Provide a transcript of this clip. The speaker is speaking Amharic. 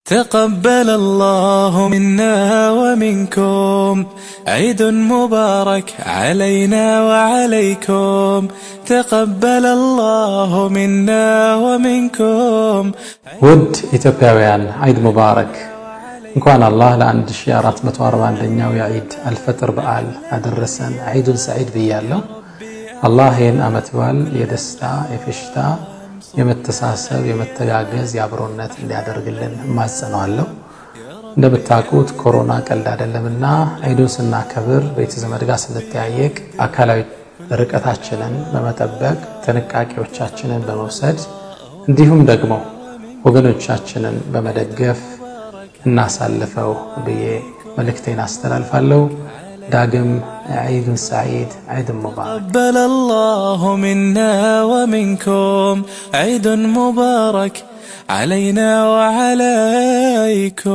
تقبل الله منا ومنكم عيد مبارك علينا وعليكم تقبل الله منا ومنكم ود ኢትዮጵያውያን عيد مبارك እንኳን አላህ ለ1441ኛው የዒድ አልፈጥር በዓል አደረሰን عيد سعيد ብያለሁ አላህ ይህን አመት በዓል የደስታ የፍሽታ የመተሳሰብ የመተጋገዝ ያብሮነት እንዲያደርግልን ማጸናለሁ እንደምታውቁት ኮሮና ቀልድ አይደለምና ዒዱን ስናከብር ቤተ ዘመድ ጋር ስንተያየቅ አካላዊ ርቀታችንን በመጠበቅ ጥንቃቄዎቻችንን በመውሰድ እንዲሁም ደግሞ ወገኖቻችንን በመደገፍ እናሳልፈው ብዬ መልእክቴን አስተላልፋለሁ داقم عيد سعيد عيد مبارك تقبل الله منا ومنكم عيد مبارك علينا وعليكم